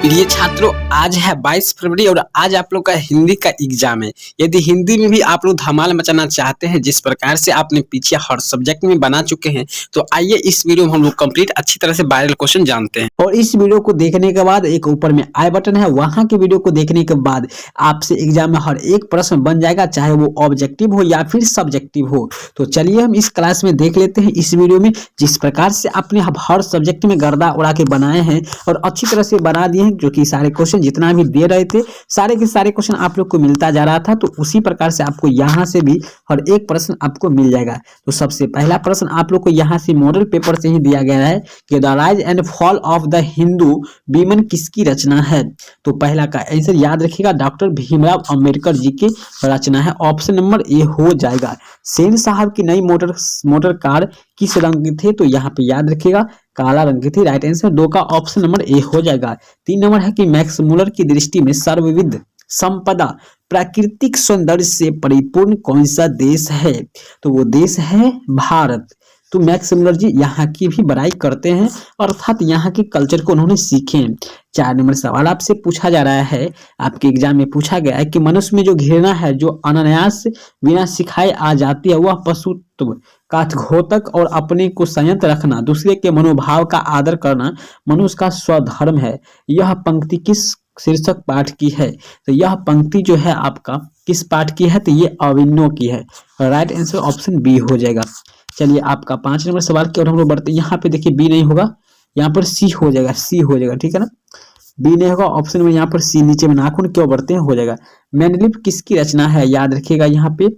प्रिय छात्रों, आज है 22 फरवरी और आज आप लोग का हिंदी का एग्जाम है। यदि हिंदी में भी आप लोग धमाल मचाना चाहते हैं, जिस प्रकार से आपने पीछे हर सब्जेक्ट में बना चुके हैं, तो आइए इस वीडियो में हम लोग कंप्लीट अच्छी तरह से वायरल क्वेश्चन जानते हैं। और इस वीडियो को देखने के बाद एक ऊपर में आई बटन है, वहां की वीडियो को देखने के बाद आपसे एग्जाम में हर एक प्रश्न बन जाएगा, चाहे वो ऑब्जेक्टिव हो या फिर सब्जेक्टिव हो। तो चलिए हम इस क्लास में देख लेते हैं इस वीडियो में जिस प्रकार से आपने हर सब्जेक्ट में गर्दा उड़ा के बनाए हैं और अच्छी तरह से बना दिए हैं, जो कि सारे क्वेश्चन जितना भी दे रहे थे सारे के सारे क्वेश्चन आप लोग को मिलता जा रहा था। तो उसी प्रकार से आपको यहाँ से भी हर एक प्रश्न आपको मिल जाएगा। तो सबसे पहला प्रश्न आप लोग को यहाँ से मॉडल पेपर से ही दिया गया है कि the rise and fall of the Hindu women किसकी रचना है। तो पहला का आंसर याद रखिएगा, डॉक्टर भीमराव अंबेडकर जी की रचना है। ऑप्शन नंबर ए हो जाएगा। सेन साहब की नई मोटर कार किस रंग की थे, तो यहाँ पे याद रखिएगा काला रंग की थी। राइट आंसर 2 का ऑप्शन नंबर ए हो जाएगा। 3 नंबर है कि मैक्स मुलर की दृष्टि में सर्वविध संपदा प्राकृतिक सौंदर्य से परिपूर्ण कौन सा देश है, तो वो देश है भारत। तो मैक्स मुलर जी यहाँ की भी बड़ाई करते हैं, अर्थात यहाँ के कल्चर को उन्होंने सीखे हैं। 4 नंबर सवाल आपसे पूछा जा रहा है, आपके एग्जाम में पूछा गया है कि मनुष्य में जो घृणा है जो अनायास बिना सिखाए आ जाती है, वह पशुत्व का घोतक और अपने को संयत रखना, दूसरे के मनोभाव का आदर करना मनुष्य का स्वधर्म है। यह पंक्ति किस शीर्षक पाठ की है, तो यह पंक्ति जो है आपका किस पाठ की है, तो ये अविन्नो की है। राइट आंसर ऑप्शन बी हो जाएगा। चलिए आपका 5 नंबर सवाल की ओर हम लोग बढ़ते हैं। यहाँ पे देखिए बी नहीं होगा, यहाँ पर सी हो जाएगा, सी हो जाएगा, ठीक है ना। बी नहीं होगा, ऑप्शन में यहाँ पर सी, नीचे में नाखून क्यों बढ़ते हैं, हो जाएगा। मेंडलीफ किसकी रचना है, याद रखिएगा यहाँ पे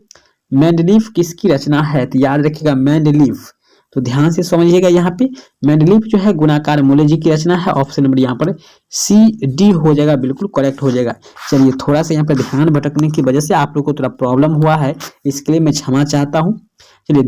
मेंडलीफ किसकी रचना है, तो याद रखिएगा मेंडलीफ। तो ध्यान से समझिएगा, यहाँ पे मेंडलीफ जो है गुणाकार मूल्य जी की रचना है। ऑप्शन नंबर यहाँ पर सी डी हो जाएगा, बिल्कुल करेक्ट हो जाएगा। चलिए थोड़ा सा यहाँ पे ध्यान भटकने की वजह से आप लोग को थोड़ा प्रॉब्लम हुआ है, इसके लिए मैं क्षमा चाहता हूँ। चलिए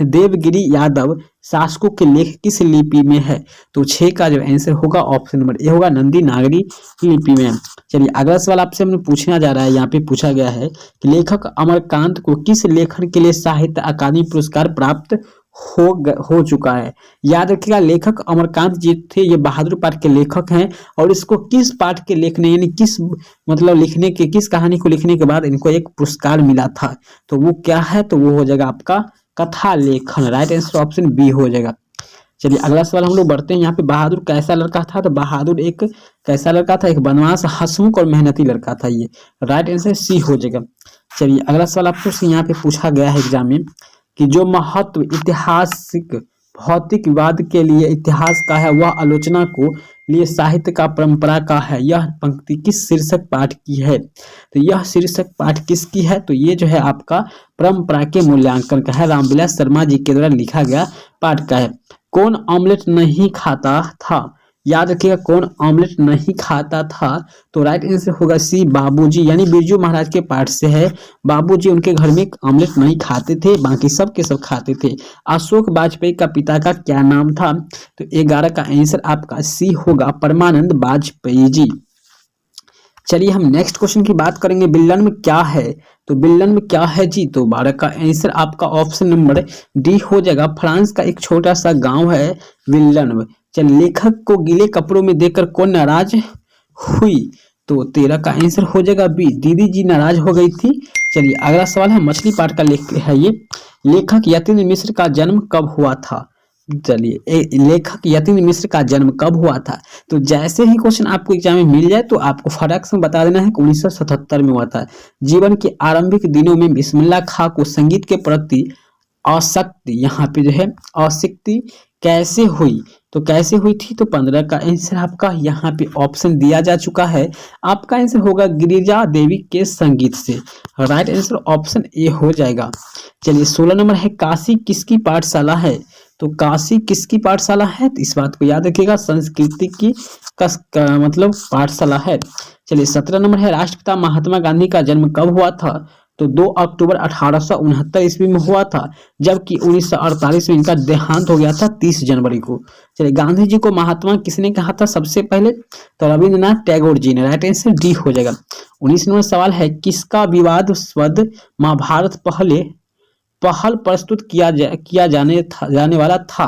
देवगिरी यादव शासकों के लेख किस लिपि में है, तो 6 का जो आंसर होगा ऑप्शन नंबर ए होगा, नंदी नागरी लिपि में। चलिए अगला सवाल आपसे हमने पूछना जा रहा है, यहाँ पे पूछा गया है कि लेखक अमरकांत को किस लेखन के लिए साहित्य अकादमी पुरस्कार प्राप्त हो चुका है। याद रखिएगा लेखक अमरकांत जी थे, ये बहादुर पाठ के लेखक हैं और इसको किस पाठ के लेखने यानी किस मतलब लिखने के किस कहानी को लिखने के बाद इनको एक पुरस्कार मिला था, तो वो क्या है, तो वो हो जाएगा आपका कथा लेखन। राइट आंसर ऑप्शन बी हो जाएगा। चलिए अगला सवाल हम लोग बढ़ते हैं। यहाँ पे बहादुर कैसा लड़का था, तो बहादुर एक कैसा लड़का था, एक बनवास हंसमुख और मेहनती लड़का था ये। राइट आंसर सी हो जाएगा। चलिए अगला सवाल आपसे यहाँ पे पूछा गया है एग्जाम में कि जो महत्व ऐतिहासिक भौतिकवाद के लिए इतिहास का है, वह आलोचना को लिए साहित्य का परंपरा का है। यह पंक्ति किस शीर्षक पाठ की है, तो यह शीर्षक पाठ किसकी है, तो ये जो है आपका परंपरा के मूल्यांकन का है, रामविलास शर्मा जी के द्वारा लिखा गया पाठ का है। कौन ऑमलेट नहीं खाता था, याद रखिएगा कौन ऑमलेट नहीं खाता था, तो राइट आंसर होगा सी बाबूजी, यानी बिरजू महाराज के पाठ से है। बाबूजी उनके घर में ऑमलेट नहीं खाते थे, बाकी सब के सब खाते थे। अशोक वाजपेयी का पिता का क्या नाम था, तो 11 का आंसर आपका सी होगा, परमानंद वाजपेयी जी। चलिए हम नेक्स्ट क्वेश्चन की बात करेंगे, विल्लन में क्या है, तो विल्लन में क्या है जी, तो 12 का आंसर आपका ऑप्शन नंबर डी हो जाएगा। फ्रांस का एक छोटा सा गांव है विल्लन। चलिए लेखक को गीले कपड़ों में देखकर कौन नाराज हुई, तो 13 का आंसर हो जाएगा बी, दीदी जी नाराज हो गई थी। चलिए अगला सवाल है मछली पाठ का लेख है ये, लेखक यतीन्द्र मिश्र का जन्म कब हुआ था। चलिए लेखक यतीन्द्र मिश्र का जन्म कब हुआ था, तो जैसे ही क्वेश्चन आपको एग्जाम में मिल जाए तो आपको फटाक से बता देना है कि 1977 में हुआ था। जीवन के आरंभिक दिनों में बिस्मिल्लाह खां को संगीत के प्रति आसक्ति, यहाँ पे जो है आसक्ति कैसे हुई, तो कैसे हुई थी, तो 15 का आंसर आपका यहाँ पे ऑप्शन दिया जा चुका है, आपका आंसर होगा गिरिजा देवी के संगीत से। राइट आंसर ऑप्शन ए हो जाएगा। चलिए 16 नंबर है काशी किसकी पाठशाला है, तो काशी किसकी पाठशाला है, तो इस बात को याद रखिएगा संस्कृति की मतलब पाठशाला है। चलिए 17 नंबर है राष्ट्रपिता महात्मा गांधी का जन्म कब हुआ था, तो 2 अक्टूबर 1869 ईस्वी में हुआ था, जबकि 1948 में इनका देहांत हो गया था 30 जनवरी को। चलिए गांधी जी को महात्मा किसने कहा था सबसे पहले, तो रविंद्रनाथ टैगोर जी ने। राइट आंसर डी हो जाएगा। 19 नंबर सवाल है किसका विवादास्पद महाभारत पहल प्रस्तुत किया जाने वाला था,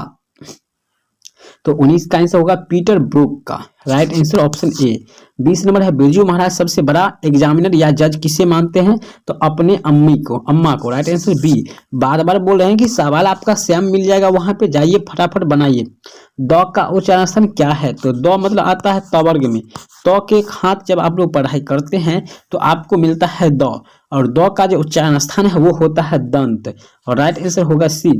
तो 19 का आंसर होगा पीटर ब्रूक का। राइट आंसर ऑप्शन ए। 20 नंबर है बिरजू महाराज सबसे बड़ा एग्जामिनर या जज किसे मानते हैं? तो अपने अम्मा को। Right answer B. बार बार बोल रहे हैं कि सवाल आपका सेम मिल जाएगा, वहां पे जाइए फटाफट बनाइए। द का उच्चारण स्थान क्या है? तो द मतलब आता है त वर्ग में। त के एक हाथ जब आप लोग पढ़ाई करते हैं तो आपको मिलता है द, और द का जो उच्चारण स्थान है वो होता है दंत। और राइट आंसर होगा सी।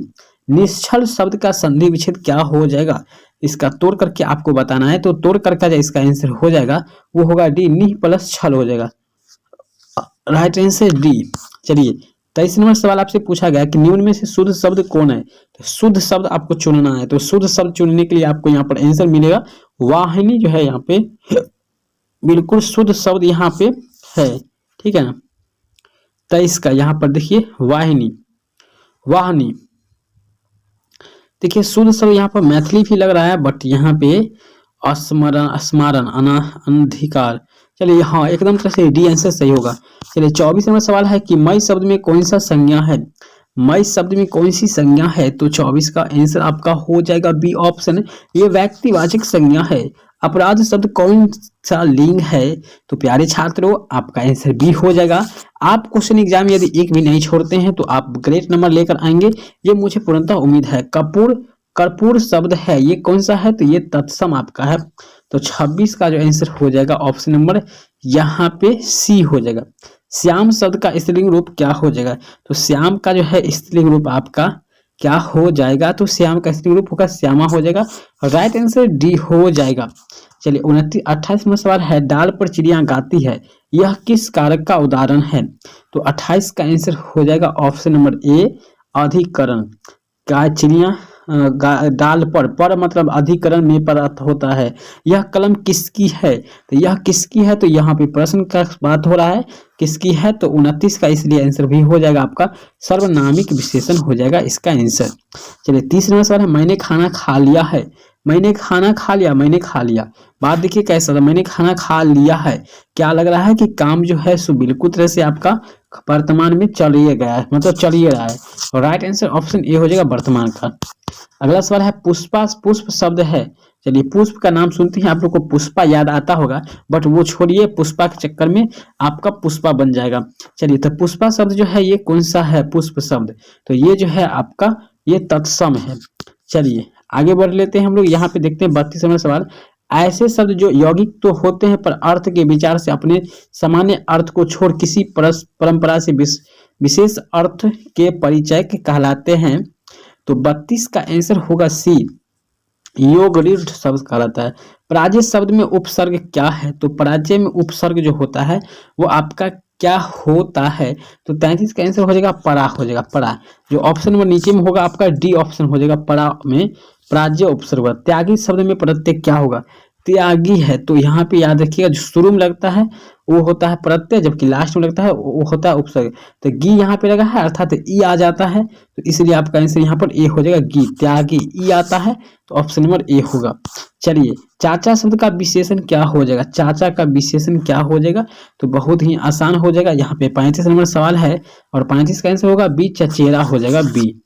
निश्चल शब्द का संधि विच्छेद क्या हो जाएगा? इसका तोड़ करके आपको बताना है, तो तोड़ करके जो इसका आंसर हो जाएगा वो होगा डी, निह प्लस छल हो जाएगा। Right answer D. चलिए 23 नंबर सवाल आपसे पूछा गया कि निम्न में से शुद्ध शब्द कौन है? तो शुद्ध शब्द आपको चुनना है, तो शुद्ध शब्द चुनने के लिए आपको यहाँ पर आंसर मिलेगा वाहिनी जो है यहाँ पे बिल्कुल शुद्ध शब्द यहाँ पे है, ठीक है ना। 23 का यहाँ पर देखिए वाहिनी, वाहनी। देखिए शुद्ध शब्द यहाँ पर मैथिली भी लग रहा है, बट यहाँ पे स्मरण, स्मारण, अनधिकार। चलिए हाँ एकदम तरह से डी आंसर सही होगा। चलिए 24 नंबर सवाल है कि मई शब्द में कौन सा संज्ञा है? मई शब्द में कौन सी संज्ञा है? तो 24 का आंसर आपका हो जाएगा बी ऑप्शन, ये व्यक्तिवाचक संज्ञा है। अपराध शब्द कौन सा लिंग है? तो प्यारे छात्रों आपका आंसर बी हो जाएगा। आप क्वेश्चन एग्जाम यदि एक भी नहीं छोड़ते हैं तो आप ग्रेट नंबर लेकर आएंगे, ये मुझे पूर्णतः उम्मीद है। कर्पूर शब्द है, ये कौन सा है? तो ये तत्सम आपका है। तो 26 का जो आंसर हो जाएगा ऑप्शन नंबर यहाँ पे सी हो जाएगा। श्याम शब्द का स्त्रीलिंग रूप क्या हो जाएगा? तो श्याम का जो है स्त्रीलिंग रूप आपका क्या हो जाएगा? तो श्याम का स्त्रीलिंग रूप होगा श्यामा हो जाएगा। राइट आंसर डी हो जाएगा। चलिए 28 में सवाल है डाल पर चिड़िया गाती है, यह किस कारक का उदाहरण है? तो 28 का आंसर हो जाएगा ऑप्शन नंबर ए, अधिकरण। का चिड़िया डाल पर मतलब अधिकरण में पर होता है। यह कलम किसकी है? तो यह किसकी है? तो यहाँ पे प्रश्न का बात हो रहा है किसकी है, तो 29 का इसलिए आंसर भी हो जाएगा आपका सर्वनामिक विशेषण हो जाएगा इसका आंसर। चलिए 30 नंबर सवाल है मैंने खाना खा लिया है, मैंने खाना खा लिया, मैंने खा लिया। बात देखिए कैसा था, मैंने खाना खा लिया है, क्या लग रहा है कि काम जो है सो बिल्कुल तरह से आपका वर्तमान में चल ही गया है, मतलब चल ही रहा है। और राइट आंसर ऑप्शन ए हो जाएगा वर्तमान का। अगला सवाल है पुष्पा, पुष्प शब्द है। चलिए पुष्प का नाम सुनते हैं आप लोग को पुष्पा याद आता होगा, बट वो छोड़िए, पुष्पा के चक्कर में आपका पुष्पा बन जाएगा। चलिए तो पुष्पा शब्द जो है ये कौन सा है? पुष्प शब्द, तो ये जो है आपका ये तत्सम है। चलिए आगे बढ़ लेते हैं हम लोग, यहाँ पे देखते हैं 32 नंबर सवाल। ऐसे शब्द जो यौगिक तो होते हैं पर अर्थ के विचार से अपने सामान्य अर्थ को छोड़ किसी परंपरा से विशेष अर्थ के परिचय के कहलाते हैं। तो 32 का आंसर होगा सी, योगरूढ़ शब्द कहलाता है। पराजय शब्द में उपसर्ग क्या है? तो पराजय में उपसर्ग जो होता है वो आपका क्या होता है? तो 33 का आंसर हो जाएगा परा हो जाएगा, परा। जो ऑप्शन नंबर नीचे में होगा आपका डी ऑप्शन हो जाएगा, परा में पराजय उपसर्ग। त्यागी शब्द में प्रत्यय क्या होगा? त्यागी है, तो यहाँ पे याद रखिएगा जो शुरू में लगता है वो होता है प्रत्यय, जबकि लास्ट में लगता है वो होता है उपसर्ग। तो गी यहाँ पे लगा है अर्थात ई आ जाता है, तो इसलिए आपका आंसर यहाँ पर ए हो जाएगा गी, त्यागी। ई आता है तो ऑप्शन नंबर ए होगा। चलिए चाचा शब्द का विशेषण क्या हो जाएगा? चाचा का विशेषण क्या हो जाएगा? तो बहुत ही आसान हो जाएगा। यहाँ पे 35 नंबर सवाल है और 35 का आंसर होगा बी, चचेरा हो जाएगा बी।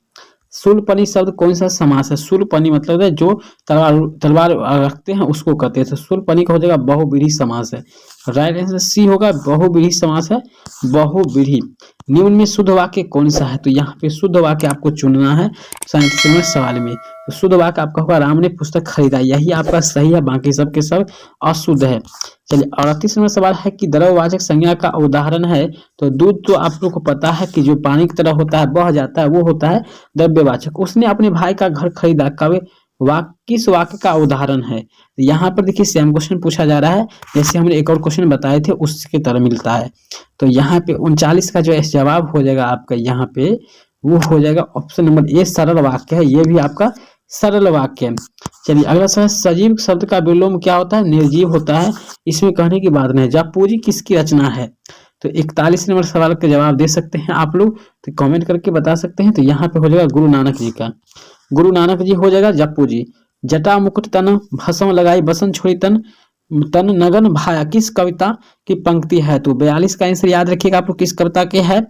शूलपनी शब्द कौन सा समास है? शूलपनी मतलब है जो तलवार रखते हैं उसको कहते हैं, तो शूलपनी का हो जाएगा बहुव्रीहि समास है। राइट आंसर सी होगा, बहुव्रीहि समास है, बहुव्रीहि। निम्न में शुद्ध वाक्य कौन सा है? तो यहाँ पे शुद्ध वाक्य आपको चुनना है 37वें सवाल में। तो शुद्ध वाक्य आपका होगा राम ने पुस्तक खरीदा, यही आपका सही है, बाकी सब के सब अशुद्ध है। चलिए 38वां सवाल है कि द्रव्यवाचक संज्ञा का उदाहरण है। तो दूध तो आप लोग को पता है कि जो पानी की तरह होता है, बह जाता है, वो होता है द्रव्यवाचक। उसने अपने भाई का घर खरीदा, कब? किस वाक्य का उदाहरण है? तो यहाँ पर देखिए सेम क्वेश्चन पूछा जा रहा है, जैसे हमने एक और क्वेश्चन बताए थे उसके तरह मिलता है। तो यहाँ पे 39 का जो जवाब हो जाएगा आपका यहाँ पे वो हो जाएगा ऑप्शन नंबर ए, सरल वाक्य है, ये भी आपका सरल वाक्य है। चलिए अगला सवाल, सजीव शब्द का विलोम क्या होता है? निर्जीव होता है, इसमें कहने की बात नहीं। जपपूरी किसकी रचना है? तो 41 नंबर सवाल का जवाब दे सकते हैं आप लोग, तो कमेंट करके बता सकते हैं। तो यहाँ पे हो जाएगा गुरु नानक जी का, गुरु नानक जी हो जाएगा जप्पू जी। जटा मुकुट तन भस्म लगाई बसन छोड़ी तन तन नगन भाया, किस कविता की पंक्ति है? तो 42 का आंसर याद रखिएगा आप लोग किस कविता के है,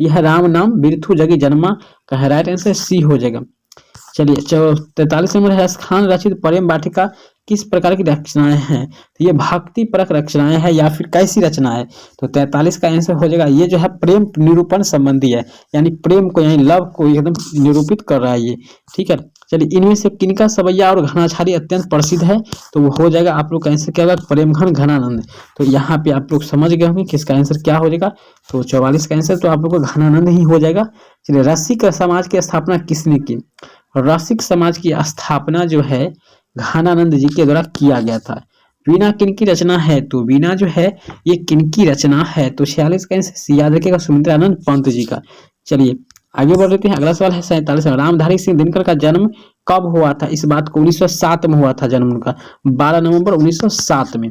यह राम नाम बिरथु जगी जन्मा का है। राइट आंसर सी हो जाएगा। चलिए 43 नंबर है, खान रचित प्रेम वाटिका किस प्रकार की रचनाएं हैं? तो ये भक्ति परक रचनाएं हैं या फिर कैसी रचना है? तो 43 का आंसर हो जाएगा ये जो है प्रेम निरूपण संबंधी है, यानी प्रेम को यानी लव को एकदम निरूपित कर रहा है ये। ठीक है, चलिए इनमें से किनका सवैया और घनाछारी अत्यंत प्रसिद्ध है? तो वो हो जाएगा आप लोग का आंसर क्या होगा, प्रेमघन घनानंद। तो यहाँ पे आप लोग समझ गए होंगे किसका आंसर क्या हो जाएगा। तो 44 का आंसर तो आप लोग का घनानंद ही हो जाएगा। चलिए रसिक समाज की स्थापना किसने की? रसिक समाज की स्थापना जो है घनानंद जी के द्वारा किया गया था। वीणा किनकी रचना है? तो वीणा जो है ये किनकी रचना है? तो 46 का आंसर याद रखिएगा सुमित्रानंद पंत जी का। चलिए आगे बढ़ लेते हैं, अगला सवाल है 47 में, रामधारी सिंह दिनकर का जन्म कब हुआ था? इस बात को 1907 में हुआ था जन्म उनका, 12 नवंबर 1907 में।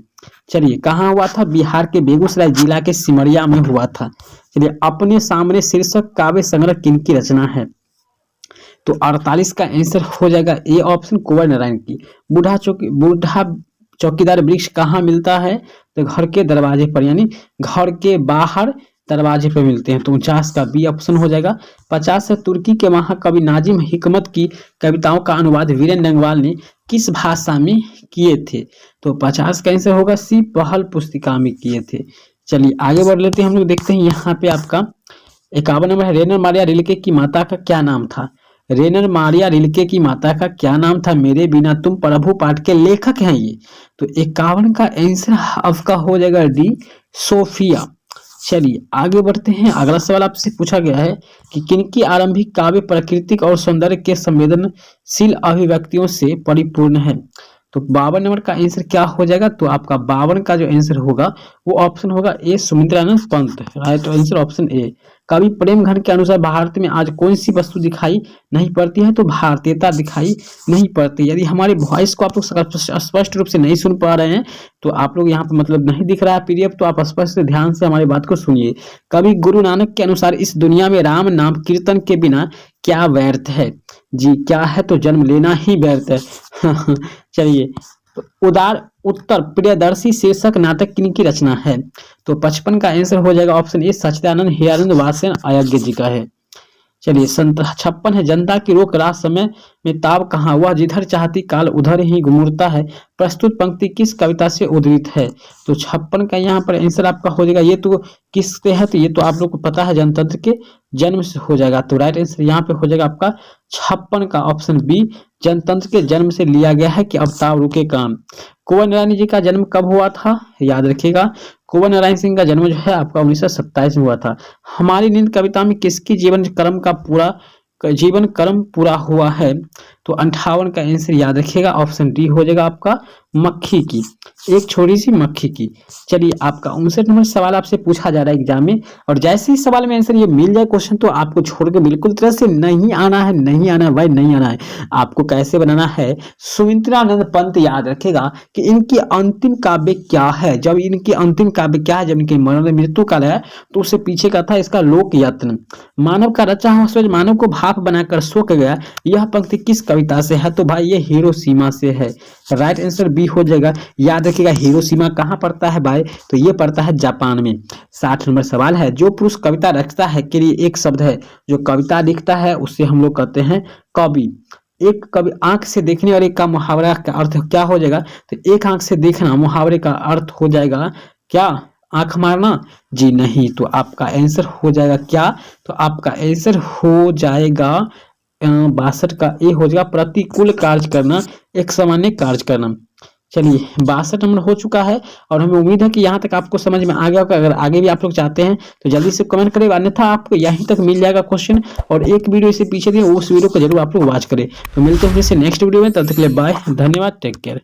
चलिए कहाँ हुआ था? बिहार के बेगूसराय जिला के सिमरिया में हुआ था। चलिए अपने सामने शीर्षक काव्य संग्रह किनकी रचना है? तो 48 का आंसर हो जाएगा ए ऑप्शन कुंवर नारायण की। बूढ़ा चौकीदार वृक्ष कहाँ मिलता है? तो घर के दरवाजे पर, यानी घर के बाहर दरवाजे पर मिलते हैं। तो 49 का बी ऑप्शन हो जाएगा। 50 है, तुर्की के महाकवि नाजिम हिकमत की कविताओं का अनुवाद वीरेन डंगवाल ने किस भाषा में किए थे? तो 50 का आंसर होगा सी, पहल पुस्तिका में किए थे। चलिए आगे बढ़ लेते हैं, हम लोग देखते हैं यहाँ पे आपका 51 नंबर है, रेनर मारिया रिल्के की माता का क्या नाम था? रेनर मारिया रिल्के की माता का क्या नाम था? मेरे बिना तुम प्रभु पाठ के लेखक हैं ये। तो 51 का आंसर आपका हो जाएगा डी, सोफिया। चलिए आगे बढ़ते हैं, अगला सवाल आपसे पूछा गया है कि किनकी आरंभिक काव्य प्राकृतिक और सौंदर्य के संवेदनशील अभिव्यक्तियों से परिपूर्ण है? तो 52 नंबर का आंसर क्या हो जाएगा? तो आपका 52 का जो आंसर होगा वो ऑप्शन होगा A, Sumitranand Pant. Right answer option A. कवि प्रेमघन के अनुसार भारत में आज कौन सी वस्तु दिखाई नहीं पड़ती है? तो भारतीयता दिखाई नहीं पड़ती। यदि हमारे वॉइस को आप लोग स्पष्ट रूप से नहीं सुन पा रहे हैं तो आप लोग यहाँ पे मतलब नहीं दिख रहा है पीडीएफ, तो आप स्पष्ट ध्यान से हमारी बात को सुनिए। कवि गुरु नानक के अनुसार इस दुनिया में राम नाम कीर्तन के बिना क्या व्यर्थ है? जी क्या है? तो जन्म लेना ही व्यर्थ है। चलिए उदार उत्तर प्रियदर्शी शीर्षक नाटक किनकी रचना है? तो 55 का आंसर हो जाएगा ऑप्शन ए, सच्चिदानंद हेयानंद वासेन अयज्ञ जी का है। चलिए 56 है, जनता की रोक रात समय में ताब कहाँ? वह जिधर चाहती काल उधर ही घूमता है। प्रस्तुत पंक्ति किस कविता से उद्धृत है? तो 56 का यहाँ पर आंसर आपका हो जाएगा, ये तो किससे है? तो ये तो आप लोग को पता है, जनतंत्र के जन्म से हो जाएगा। तो राइट आंसर यहाँ पे हो जाएगा आपका 56 का ऑप्शन बी, जनतंत्र के जन्म से लिया गया है कि अब ताब रुके काम। कुंवर नारायण जी का जन्म कब हुआ था? याद रखिएगा कुंवर नारायण सिंह का जन्म जो है आपका 1927 में हुआ था। हमारी नींद कविता में किसकी जीवन कर्म पूरा हुआ है? तो 58 का आंसर याद रखिएगा ऑप्शन डी हो जाएगा आपका, मक्खी की, एक छोटी सी मक्खी की। चलिए आपका 59 नंबर सवाल आपसे पूछा जा रहा है एग्जाम में, और जैसे ही सवाल में आंसर ये मिल जाए क्वेश्चन तो आपको छोड़ के बिल्कुल तरह से नहीं आना है, नहीं आना है भाई, नहीं आना है। आपको कैसे बनाना है? सुमित्रानंद पंत याद रखेगा कि इनकी अंतिम काव्य क्या है। जब इनकी अंतिम काव्य क्या है, जब इनकी मृत्यु काल है तो उससे पीछे का था इसका लोक यत्न। मानव का रचा हुआ सूरज मानव को भाप बनाकर सोख गया, यह पंक्ति किस कविता से है? तो भाई ये हिरोशिमा से है। राइट आंसर बी हो जाएगा। याद रखिएगा हिरोशिमा कहाँ पड़ता है भाई? तो ये पड़ता है जापान में। 60 नंबर सवाल है, जो पुरुष कविता रचता है के लिए एक शब्द है, जो कविता लिखता है उससे हम लोग कहते हैं कवि। एक कवि आंख से देखने वाले का मुहावरा का अर्थ क्या हो जाएगा? तो एक आंख से देखना मुहावरे का अर्थ हो जाएगा क्या? आंख मारना? जी नहीं। तो आपका आंसर हो जाएगा क्या? तो आपका आंसर हो जाएगा 62 का ए हो जाएगा, प्रतिकूल कार्य करना, एक सामान्य कार्य करना। चलिए 62 नंबर हो चुका है और हमें उम्मीद है कि यहाँ तक आपको समझ में आ गया होगा। अगर आगे भी आप लोग चाहते हैं तो जल्दी से कमेंट करें, अन्यथा आपको यहीं तक मिल जाएगा क्वेश्चन, और एक वीडियो इससे पीछे दिए उस वीडियो को जरूर आप लोग वॉच करें। तो मिलते हैं फिर से नेक्स्ट वीडियो में, तब तक के लिए बाय, धन्यवाद, टेक केयर।